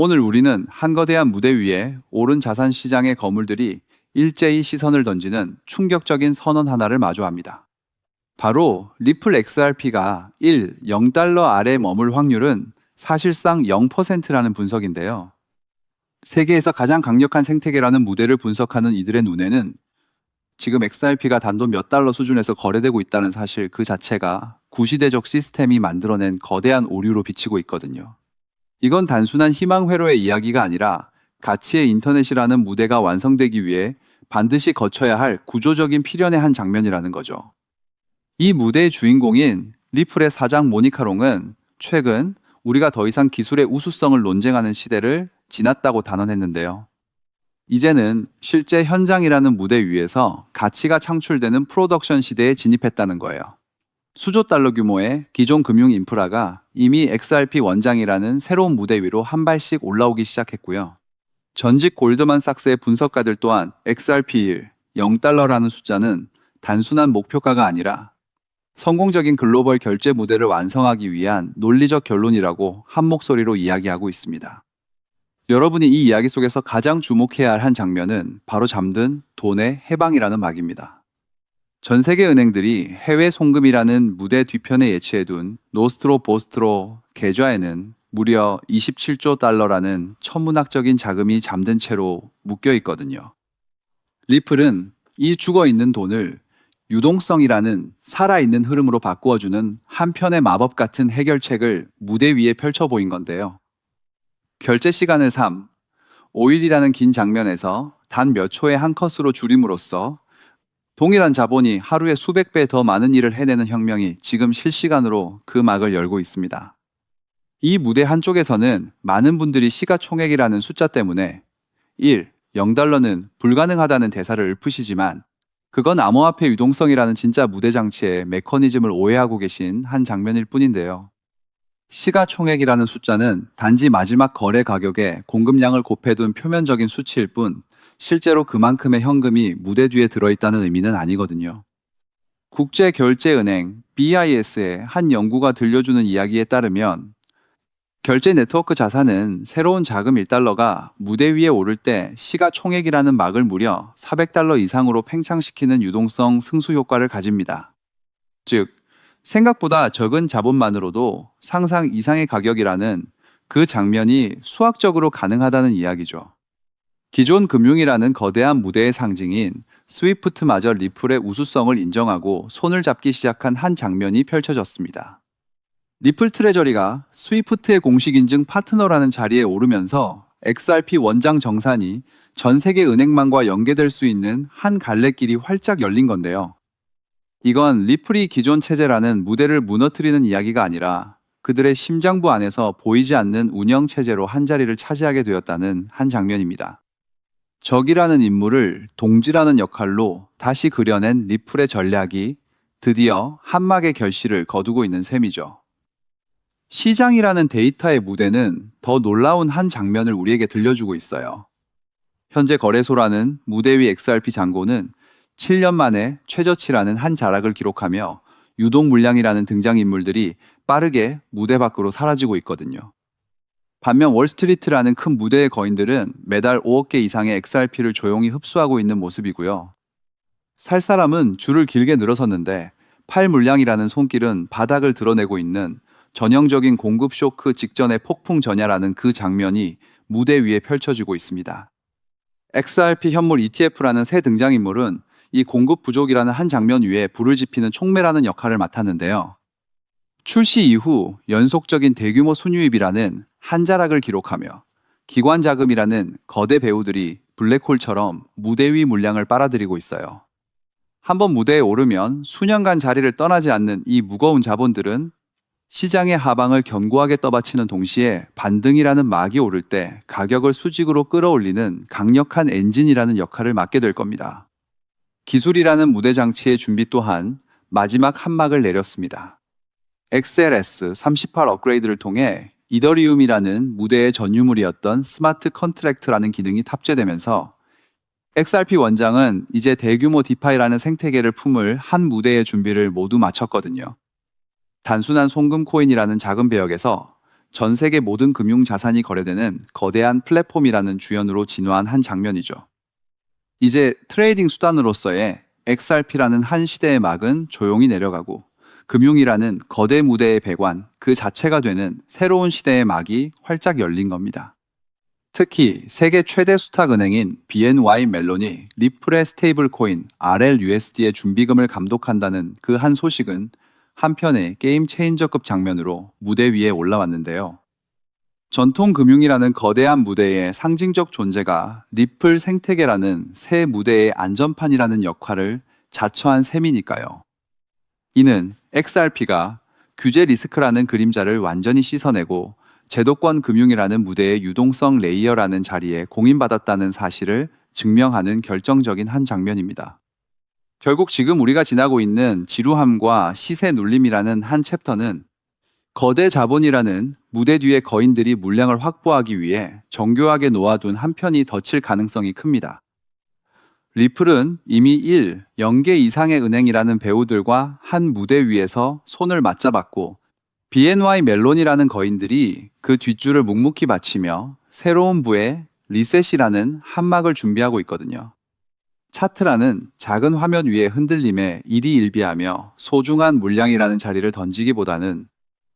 오늘 우리는 한 거대한 무대 위에 오른 자산 시장의 거물들이 일제히 시선을 던지는 충격적인 선언 하나를 마주합니다. 바로 리플 XRP가 0달러 아래 머물 확률은 사실상 0%라는 분석인데요. 세계에서 가장 강력한 생태계라는 무대를 분석하는 이들의 눈에는 지금 XRP가 단돈 몇 달러 수준에서 거래되고 있다는 사실 그 자체가 구시대적 시스템이 만들어낸 거대한 오류로 비치고 있거든요. 이건 단순한 희망 회로의 이야기가 아니라 가치의 인터넷이라는 무대가 완성되기 위해 반드시 거쳐야 할 구조적인 필연의 한 장면이라는 거죠. 이 무대의 주인공인 리플의 사장 모니카 롱은 최근 우리가 더 이상 기술의 우수성을 논쟁하는 시대를 지났다고 단언했는데요. 이제는 실제 현장이라는 무대 위에서 가치가 창출되는 프로덕션 시대에 진입했다는 거예요. 수조 달러 규모의 기존 금융 인프라가 이미 XRP 원장이라는 새로운 무대 위로 한 발씩 올라오기 시작했고요. 전직 골드만삭스의 분석가들 또한 XRP 0달러라는 숫자는 단순한 목표가가 아니라 성공적인 글로벌 결제 무대를 완성하기 위한 논리적 결론이라고 한 목소리로 이야기하고 있습니다. 여러분이 이 이야기 속에서 가장 주목해야 할 한 장면은 바로 잠든 돈의 해방이라는 막입니다. 전 세계 은행들이 해외 송금이라는 무대 뒤편에 예치해둔 노스트로 보스트로 계좌에는 무려 27조 달러라는 천문학적인 자금이 잠든 채로 묶여 있거든요. 리플은 이 죽어 있는 돈을 유동성이라는 살아있는 흐름으로 바꾸어주는 한편의 마법 같은 해결책을 무대 위에 펼쳐 보인 건데요. 결제 시간을 5일이라는 긴 장면에서 단 몇 초의 한 컷으로 줄임으로써 동일한 자본이 하루에 수백 배 더 많은 일을 해내는 혁명이 지금 실시간으로 그 막을 열고 있습니다. 이 무대 한쪽에서는 많은 분들이 시가총액이라는 숫자 때문에 0달러는 불가능하다는 대사를 읊으시지만 그건 암호화폐 유동성이라는 진짜 무대 장치의 메커니즘을 오해하고 계신 한 장면일 뿐인데요. 시가총액이라는 숫자는 단지 마지막 거래 가격에 공급량을 곱해둔 표면적인 수치일 뿐 실제로 그만큼의 현금이 무대 뒤에 들어있다는 의미는 아니거든요. 국제결제은행 BIS의 한 연구가 들려주는 이야기에 따르면 결제 네트워크 자산은 새로운 자금 1달러가 무대 위에 오를 때 시가총액이라는 막을 무려 400달러 이상으로 팽창시키는 유동성 승수 효과를 가집니다. 즉, 생각보다 적은 자본만으로도 상상 이상의 가격이라는 그 장면이 수학적으로 가능하다는 이야기죠. 기존 금융이라는 거대한 무대의 상징인 스위프트마저 리플의 우수성을 인정하고 손을 잡기 시작한 한 장면이 펼쳐졌습니다. 리플 트레저리가 스위프트의 공식 인증 파트너라는 자리에 오르면서 XRP 원장 정산이 전 세계 은행망과 연계될 수 있는 한 갈래길이 활짝 열린 건데요. 이건 리플이 기존 체제라는 무대를 무너뜨리는 이야기가 아니라 그들의 심장부 안에서 보이지 않는 운영 체제로 한 자리를 차지하게 되었다는 한 장면입니다. 적이라는 인물을 동지라는 역할로 다시 그려낸 리플의 전략이 드디어 한막의 결실을 거두고 있는 셈이죠. 시장이라는 데이터의 무대는 더 놀라운 한 장면을 우리에게 들려주고 있어요. 현재 거래소라는 무대 위 XRP 잔고는 7년 만에 최저치라는 한 자락을 기록하며 유동 물량이라는 등장인물들이 빠르게 무대 밖으로 사라지고 있거든요. 반면 월스트리트라는 큰 무대의 거인들은 매달 5억 개 이상의 XRP를 조용히 흡수하고 있는 모습이고요. 살 사람은 줄을 길게 늘어섰는데 팔 물량이라는 손길은 바닥을 드러내고 있는 전형적인 공급 쇼크 직전의 폭풍 전야라는 그 장면이 무대 위에 펼쳐지고 있습니다. XRP 현물 ETF라는 새 등장인물은 이 공급 부족이라는 한 장면 위에 불을 지피는 촉매라는 역할을 맡았는데요. 출시 이후 연속적인 대규모 순유입이라는 한 자락을 기록하며 기관 자금이라는 거대 배우들이 블랙홀처럼 무대 위 물량을 빨아들이고 있어요. 한번 무대에 오르면 수년간 자리를 떠나지 않는 이 무거운 자본들은 시장의 하방을 견고하게 떠받치는 동시에 반등이라는 막이 오를 때 가격을 수직으로 끌어올리는 강력한 엔진이라는 역할을 맡게 될 겁니다. 기술이라는 무대 장치의 준비 또한 마지막 한 막을 내렸습니다. XLS 38 업그레이드를 통해 이더리움이라는 무대의 전유물이었던 스마트 컨트랙트라는 기능이 탑재되면서 XRP 원장은 이제 대규모 디파이라는 생태계를 품을 한 무대의 준비를 모두 마쳤거든요. 단순한 송금 코인이라는 작은 배역에서 전 세계 모든 금융 자산이 거래되는 거대한 플랫폼이라는 주연으로 진화한 한 장면이죠. 이제 트레이딩 수단으로서의 XRP라는 한 시대의 막은 조용히 내려가고 금융이라는 거대 무대의 배관 그 자체가 되는 새로운 시대의 막이 활짝 열린 겁니다. 특히 세계 최대 수탁은행인 BNY 멜론이 리플의 스테이블 코인 RLUSD의 준비금을 감독한다는 그 한 소식은 한편의 게임 체인저급 장면으로 무대 위에 올라왔는데요. 전통 금융이라는 거대한 무대의 상징적 존재가 리플 생태계라는 새 무대의 안전판이라는 역할을 자처한 셈이니까요. 이는 XRP가 규제 리스크라는 그림자를 완전히 씻어내고 제도권 금융이라는 무대의 유동성 레이어라는 자리에 공인받았다는 사실을 증명하는 결정적인 한 장면입니다. 결국 지금 우리가 지나고 있는 지루함과 시세 눌림이라는 한 챕터는 거대 자본이라는 무대 뒤의 거인들이 물량을 확보하기 위해 정교하게 놓아둔 한 편이 덧칠 가능성이 큽니다. 리플은 이미 0개 이상의 은행이라는 배우들과 한 무대 위에서 손을 맞잡았고 BNY 멜론이라는 거인들이 그 뒷줄을 묵묵히 바치며 새로운 부의 리셋이라는 한막을 준비하고 있거든요. 차트라는 작은 화면 위에 흔들림에 일희일비하며 소중한 물량이라는 자리를 던지기보다는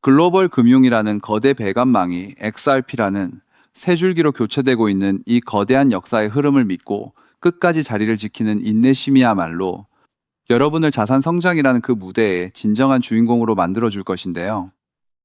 글로벌 금융이라는 거대 배관망이 XRP라는 세 줄기로 교체되고 있는 이 거대한 역사의 흐름을 믿고 끝까지 자리를 지키는 인내심이야말로 여러분을 자산 성장이라는 그 무대의 진정한 주인공으로 만들어줄 것인데요.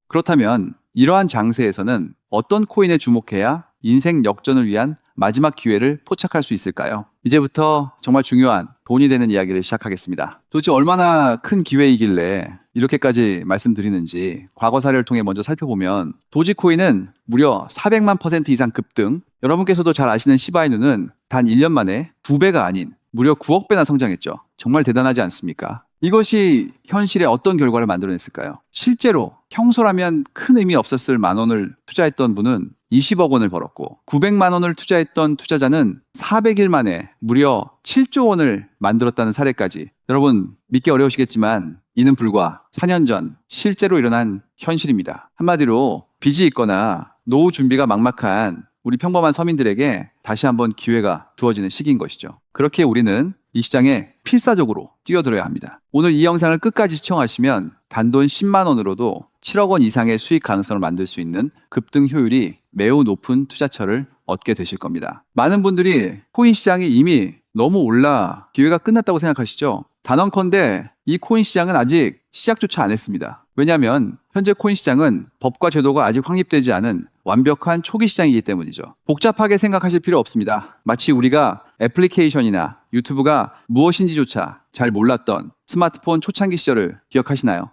그렇다면 이러한 장세에서는 어떤 코인에 주목해야 인생 역전을 위한 마지막 기회를 포착할 수 있을까요? 이제부터 정말 중요한 돈이 되는 이야기를 시작하겠습니다. 도대체 얼마나 큰 기회이길래 이렇게까지 말씀드리는지 과거 사례를 통해 먼저 살펴보면 도지코인은 무려 400만 % 이상 급등, 여러분께서도 잘 아시는 시바이누는 단 1년 만에 9배가 아닌 무려 9억 배나 성장했죠. 정말 대단하지 않습니까? 이것이 현실에 어떤 결과를 만들어냈을까요? 실제로 평소라면 큰 의미 없었을 만 원을 투자했던 분은 20억 원을 벌었고 900만 원을 투자했던 투자자는 400일 만에 무려 7조 원을 만들었다는 사례까지. 여러분 믿기 어려우시겠지만 이는 불과 4년 전 실제로 일어난 현실입니다. 한마디로 빚이 있거나 노후 준비가 막막한 우리 평범한 서민들에게 다시 한번 기회가 주어지는 시기인 것이죠. 그렇게 우리는 이 시장에 필사적으로 뛰어들어야 합니다. 오늘 이 영상을 끝까지 시청하시면 단돈 10만 원으로도 7억 원 이상의 수익 가능성을 만들 수 있는 급등 효율이 매우 높은 투자처를 얻게 되실 겁니다. 많은 분들이 코인 시장이 이미 너무 올라 기회가 끝났다고 생각하시죠? 단언컨대 이 코인 시장은 아직 시작조차 안 했습니다. 왜냐하면 현재 코인 시장은 법과 제도가 아직 확립되지 않은 완벽한 초기 시장이기 때문이죠. 복잡하게 생각하실 필요 없습니다. 마치 우리가 애플리케이션이나 유튜브가 무엇인지조차 잘 몰랐던 스마트폰 초창기 시절을 기억하시나요?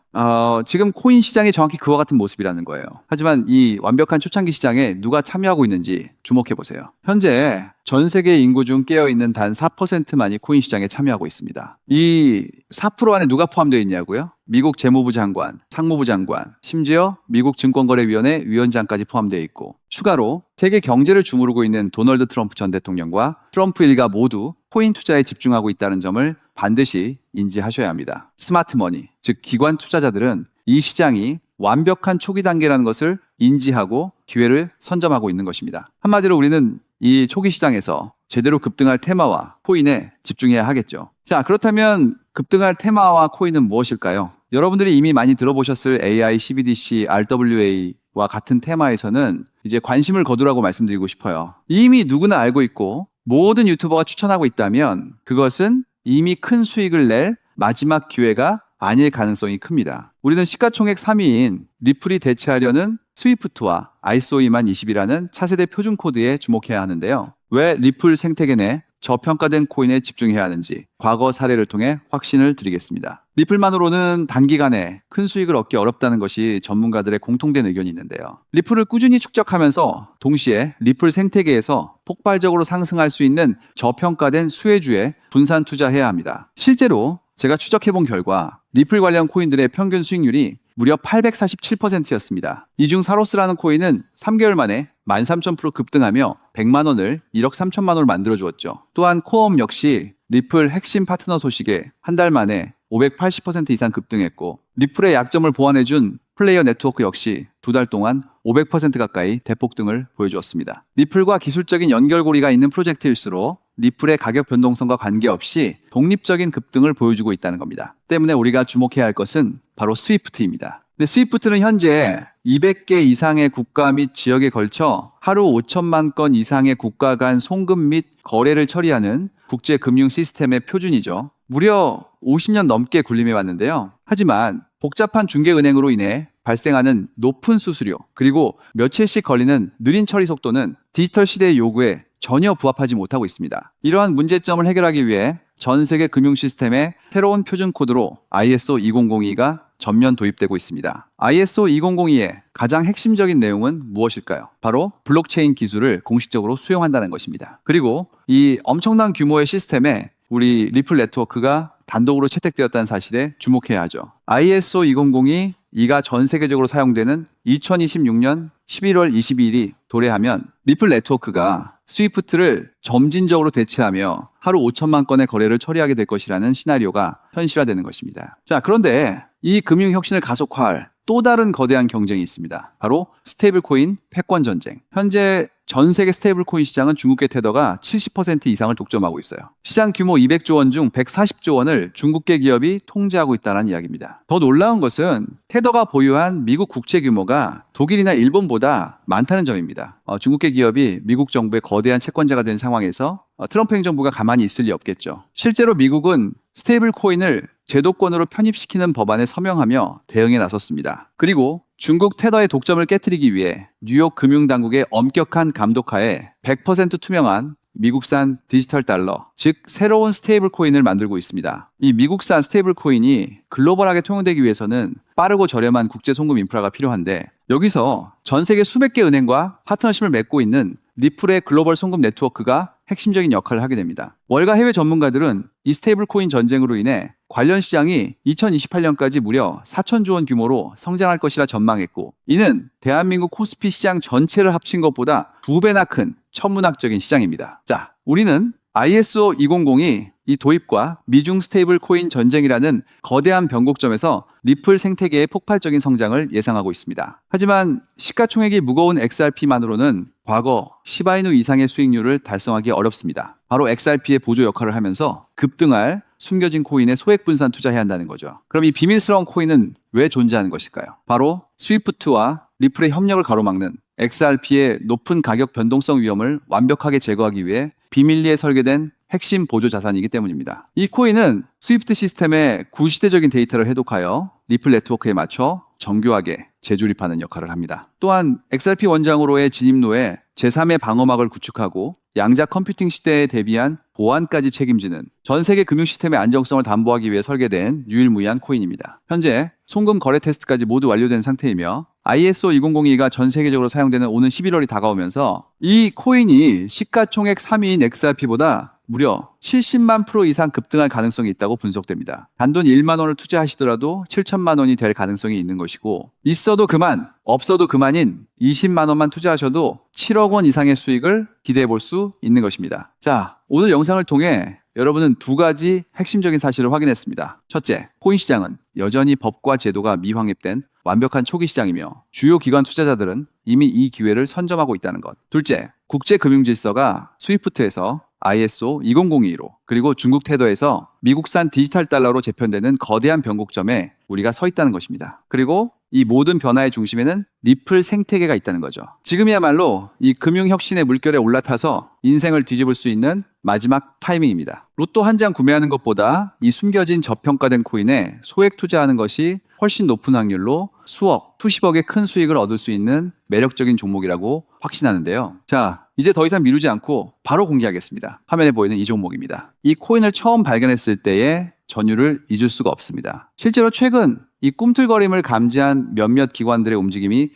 지금 코인 시장이 정확히 그와 같은 모습이라는 거예요. 하지만 이 완벽한 초창기 시장에 누가 참여하고 있는지 주목해 보세요. 현재 전 세계 인구 중 깨어있는 단 4%만이 코인 시장에 참여하고 있습니다. 이 4% 안에 누가 포함되어 있냐고요? 미국 재무부 장관, 상무부 장관, 심지어 미국 증권거래위원회 위원장까지 포함되어 있고 추가로 세계 경제를 주무르고 있는 도널드 트럼프 전 대통령과 트럼프 일가 모두 코인 투자에 집중하고 있다는 점을 반드시 인지하셔야 합니다. 스마트머니, 즉 기관 투자자들은 이 시장이 완벽한 초기 단계라는 것을 인지하고 기회를 선점하고 있는 것입니다. 한마디로 우리는 이 초기 시장에서 제대로 급등할 테마와 코인에 집중해야 하겠죠. 자, 그렇다면 급등할 테마와 코인은 무엇일까요? 여러분들이 이미 많이 들어보셨을 AI, CBDC, RWA와 같은 테마에서는 이제 관심을 거두라고 말씀드리고 싶어요. 이미 누구나 알고 있고 모든 유튜버가 추천하고 있다면 그것은 이미 큰 수익을 낼 마지막 기회가 아닐 가능성이 큽니다. 우리는 시가총액 3위인 리플이 대체하려는 스위프트와 ISO 20020이라는 차세대 표준 코드에 주목해야 하는데요. 왜 리플 생태계 내 저평가된 코인에 집중해야 하는지 과거 사례를 통해 확신을 드리겠습니다. 리플만으로는 단기간에 큰 수익을 얻기 어렵다는 것이 전문가들의 공통된 의견이 있는데요. 리플을 꾸준히 축적하면서 동시에 리플 생태계에서 폭발적으로 상승할 수 있는 저평가된 수혜주에 분산 투자해야 합니다. 실제로 제가 추적해본 결과 리플 관련 코인들의 평균 수익률이 무려 847%였습니다. 이 중 사로스라는 코인은 3개월 만에 13,000% 급등하며 100만 원을 1억 3천만 원을 만들어 주었죠. 또한 코엄 역시 리플 핵심 파트너 소식에 한 달 만에 580% 이상 급등했고 리플의 약점을 보완해준 플레이어 네트워크 역시 두 달 동안 500% 가까이 대폭등을 보여주었습니다. 리플과 기술적인 연결고리가 있는 프로젝트일수록 리플의 가격 변동성과 관계없이 독립적인 급등을 보여주고 있다는 겁니다. 때문에 우리가 주목해야 할 것은 바로 스위프트입니다. 근데 스위프트는 현재 200개 이상의 국가 및 지역에 걸쳐 하루 5천만 건 이상의 국가 간 송금 및 거래를 처리하는 국제 금융 시스템의 표준이죠. 무려 50년 넘게 군림해 왔는데요. 하지만 복잡한 중개은행으로 인해 발생하는 높은 수수료, 그리고 며칠씩 걸리는 느린 처리 속도는 디지털 시대의 요구에 전혀 부합하지 못하고 있습니다. 이러한 문제점을 해결하기 위해 전 세계 금융 시스템에 새로운 표준 코드로 ISO 2002가 전면 도입되고 있습니다. ISO 2002의 가장 핵심적인 내용은 무엇일까요? 바로 블록체인 기술을 공식적으로 수용한다는 것입니다. 그리고 이 엄청난 규모의 시스템에 우리 리플 네트워크가 단독으로 채택되었다는 사실에 주목해야 하죠. ISO 2002가 전 세계적으로 사용되는 2026년 11월 22일이 도래하면 리플 네트워크가 스위프트를 점진적으로 대체하며 하루 5천만 건의 거래를 처리하게 될 것이라는 시나리오가 현실화되는 것입니다. 자, 그런데 이 금융 혁신을 가속화할 또 다른 거대한 경쟁이 있습니다. 바로 스테이블 코인 패권 전쟁. 현재 전 세계 스테이블 코인 시장은 중국계 테더가 70% 이상을 독점하고 있어요. 시장 규모 200조 원 중 140조 원을 중국계 기업이 통제하고 있다는 이야기입니다. 더 놀라운 것은 테더가 보유한 미국 국채 규모가 독일이나 일본보다 많다는 점입니다. 중국계 기업이 미국 정부의 거대한 채권자가 된 상황에서 트럼프 행정부가 가만히 있을 리 없겠죠. 실제로 미국은 스테이블 코인을 제도권으로 편입시키는 법안에 서명하며 대응에 나섰습니다. 그리고 중국 테더의 독점을 깨트리기 위해 뉴욕 금융당국의 엄격한 감독하에 100% 투명한 미국산 디지털 달러, 즉 새로운 스테이블 코인을 만들고 있습니다. 이 미국산 스테이블 코인이 글로벌하게 통용되기 위해서는 빠르고 저렴한 국제 송금 인프라가 필요한데, 여기서 전 세계 수백 개 은행과 파트너십을 맺고 있는 리플의 글로벌 송금 네트워크가 핵심적인 역할을 하게 됩니다. 월가 해외 전문가들은 이 스테이블 코인 전쟁으로 인해 관련 시장이 2028년까지 무려 4천조 원 규모로 성장할 것이라 전망했고, 이는 대한민국 코스피 시장 전체를 합친 것보다 2배나 큰 천문학적인 시장입니다. 자, 우리는 ISO 2002 이 도입과 미중 스테이블 코인 전쟁이라는 거대한 변곡점에서 리플 생태계의 폭발적인 성장을 예상하고 있습니다. 하지만 시가총액이 무거운 XRP만으로는 과거 시바이누 이상의 수익률을 달성하기 어렵습니다. 바로 XRP의 보조 역할을 하면서 급등할 숨겨진 코인에 소액 분산 투자해야 한다는 거죠. 그럼 이 비밀스러운 코인은 왜 존재하는 것일까요? 바로 스위프트와 리플의 협력을 가로막는 XRP의 높은 가격 변동성 위험을 완벽하게 제거하기 위해 비밀리에 설계된 핵심 보조 자산이기 때문입니다. 이 코인은 스위프트 시스템의 구시대적인 데이터를 해독하여 리플 네트워크에 맞춰 정교하게 재조립하는 역할을 합니다. 또한 XRP 원장으로의 진입로에 제3의 방어막을 구축하고 양자 컴퓨팅 시대에 대비한 보안까지 책임지는 전 세계 금융 시스템의 안정성을 담보하기 위해 설계된 유일무이한 코인입니다. 현재 송금 거래 테스트까지 모두 완료된 상태이며 ISO 2002가 전 세계적으로 사용되는 오는 11월이 다가오면서 이 코인이 시가총액 3위인 XRP보다 무려 70만 프로 이상 급등할 가능성이 있다고 분석됩니다. 단돈 1만 원을 투자하시더라도 7천만 원이 될 가능성이 있는 것이고, 있어도 그만, 없어도 그만인 20만 원만 투자하셔도 7억 원 이상의 수익을 기대해 볼 수 있는 것입니다. 자, 오늘 영상을 통해 여러분은 두 가지 핵심적인 사실을 확인했습니다. 첫째, 코인 시장은 여전히 법과 제도가 미확립된 완벽한 초기 시장이며 주요 기관 투자자들은 이미 이 기회를 선점하고 있다는 것. 둘째, 국제 금융 질서가 스위프트에서 ISO 2002로 그리고 중국 테더에서 미국산 디지털 달러로 재편되는 거대한 변곡점에 우리가 서 있다는 것입니다. 그리고 이 모든 변화의 중심에는 리플 생태계가 있다는 거죠. 지금이야말로 이 금융 혁신의 물결에 올라타서 인생을 뒤집을 수 있는 마지막 타이밍입니다. 로또 한 장 구매하는 것보다 이 숨겨진 저평가된 코인에 소액 투자하는 것이 훨씬 높은 확률로 수억, 수십억의 큰 수익을 얻을 수 있는 매력적인 종목이라고 확신하는데요. 자, 이제 더 이상 미루지 않고 바로 공개하겠습니다. 화면에 보이는 이 종목입니다. 이 코인을 처음 발견했을 때의 전율을 잊을 수가 없습니다. 실제로 최근 이 꿈틀거림을 감지한 몇몇 기관들의 움직임이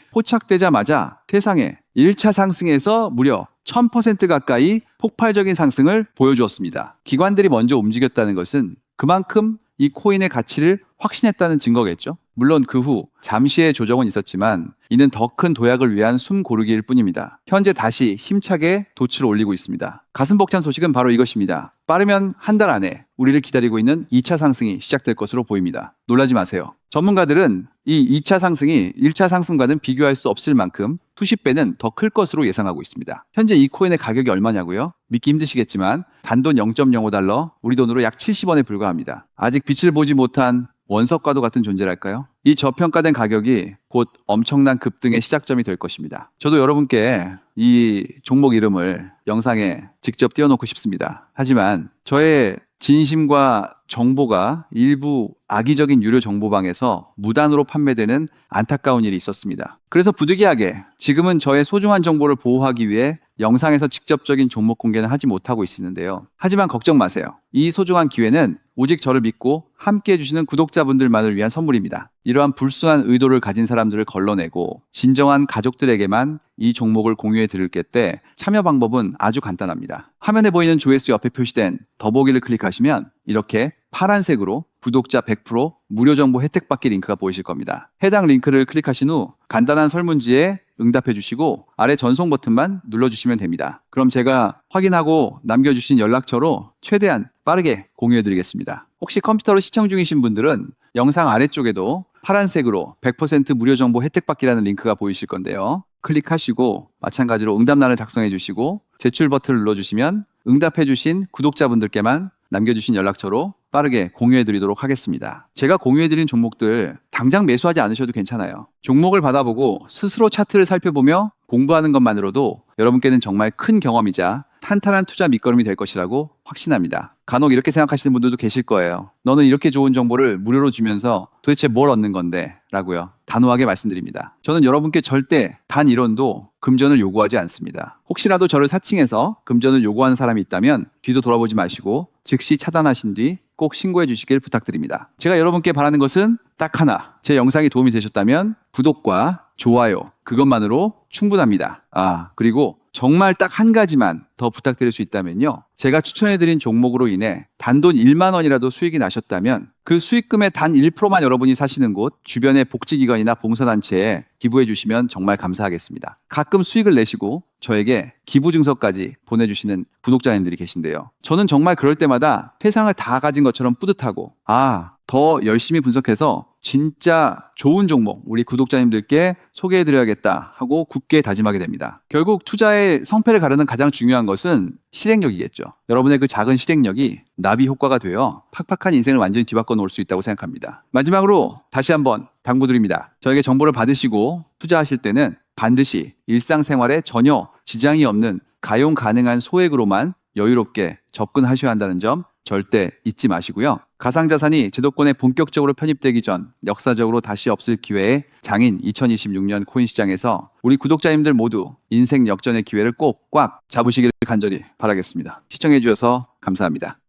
포착되자마자 세상에 1차 상승에서 무려 1000% 가까이 폭발적인 상승을 보여주었습니다. 기관들이 먼저 움직였다는 것은 그만큼 이 코인의 가치를 확신했다는 증거겠죠. 물론 그 후 잠시의 조정은 있었지만 이는 더 큰 도약을 위한 숨 고르기일 뿐입니다. 현재 다시 힘차게 돛을 올리고 있습니다. 가슴 벅찬 소식은 바로 이것입니다. 빠르면 한 달 안에 우리를 기다리고 있는 2차 상승이 시작될 것으로 보입니다. 놀라지 마세요. 전문가들은 이 2차 상승이 1차 상승과는 비교할 수 없을 만큼 수십 배는 더 클 것으로 예상하고 있습니다. 현재 이 코인의 가격이 얼마냐고요? 믿기 힘드시겠지만 단돈 0.05달러, 우리 돈으로 약 70원에 불과합니다. 아직 빛을 보지 못한 원석과도 같은 존재랄까요? 이 저평가된 가격이 곧 엄청난 급등의 시작점이 될 것입니다. 저도 여러분께 이 종목 이름을 영상에 직접 띄워놓고 싶습니다. 하지만 저의 진심과 정보가 일부 악의적인 유료 정보방에서 무단으로 판매되는 안타까운 일이 있었습니다. 그래서 부득이하게 지금은 저의 소중한 정보를 보호하기 위해 영상에서 직접적인 종목 공개는 하지 못하고 있는데요. 하지만 걱정 마세요. 이 소중한 기회는 오직 저를 믿고 함께 해주시는 구독자분들만을 위한 선물입니다. 이러한 불순한 의도를 가진 사람들을 걸러내고 진정한 가족들에게만 이 종목을 공유해 드릴게 때 참여 방법은 아주 간단합니다. 화면에 보이는 조회수 옆에 표시된 더보기를 클릭하시면 이렇게 파란색으로 구독자 100% 무료 정보 혜택 받기 링크가 보이실 겁니다. 해당 링크를 클릭하신 후 간단한 설문지에 응답해 주시고 아래 전송 버튼만 눌러주시면 됩니다. 그럼 제가 확인하고 남겨주신 연락처로 최대한 빠르게 공유해 드리겠습니다. 혹시 컴퓨터로 시청 중이신 분들은 영상 아래쪽에도 파란색으로 100% 무료 정보 혜택 받기라는 링크가 보이실 건데요. 클릭하시고 마찬가지로 응답란을 작성해 주시고 제출 버튼을 눌러주시면 응답해 주신 구독자분들께만 남겨주신 연락처로 빠르게 공유해 드리도록 하겠습니다. 제가 공유해 드린 종목들 당장 매수하지 않으셔도 괜찮아요. 종목을 받아보고 스스로 차트를 살펴보며 공부하는 것만으로도 여러분께는 정말 큰 경험이자 탄탄한 투자 밑거름이 될 것이라고 확신합니다. 간혹 이렇게 생각하시는 분들도 계실 거예요. 너는 이렇게 좋은 정보를 무료로 주면서 도대체 뭘 얻는 건데? 라고요. 단호하게 말씀드립니다. 저는 여러분께 절대 단 1원도 금전을 요구하지 않습니다. 혹시라도 저를 사칭해서 금전을 요구하는 사람이 있다면 뒤도 돌아보지 마시고 즉시 차단하신 뒤 꼭 신고해 주시길 부탁드립니다. 제가 여러분께 바라는 것은 딱 하나. 제 영상이 도움이 되셨다면 구독과 좋아요 그것만으로 충분합니다. 그리고 정말 딱 한 가지만 더 부탁드릴 수 있다면요. 제가 추천해드린 종목으로 인해 단돈 1만 원이라도 수익이 나셨다면 그 수익금의 단 1%만 여러분이 사시는 곳 주변의 복지기관이나 봉사단체에 기부해 주시면 정말 감사하겠습니다. 가끔 수익을 내시고 저에게 기부 증서까지 보내주시는 구독자님들이 계신데요. 저는 정말 그럴 때마다 세상을 다 가진 것처럼 뿌듯하고 더 열심히 분석해서 진짜 좋은 종목 우리 구독자님들께 소개해드려야겠다 하고 굳게 다짐하게 됩니다. 결국 투자의 성패를 가르는 가장 중요한 것은 실행력이겠죠. 여러분의 그 작은 실행력이 나비 효과가 되어 팍팍한 인생을 완전히 뒤바꿔 놓을 수 있다고 생각합니다. 마지막으로 다시 한번 당부드립니다. 저에게 정보를 받으시고 투자하실 때는 반드시 일상생활에 전혀 지장이 없는 가용 가능한 소액으로만 여유롭게 접근하셔야 한다는 점 절대 잊지 마시고요. 가상자산이 제도권에 본격적으로 편입되기 전 역사적으로 다시 없을 기회에 장인 2026년 코인 시장에서 우리 구독자님들 모두 인생 역전의 기회를 꼭 꽉 잡으시기를 간절히 바라겠습니다. 시청해 주셔서 감사합니다.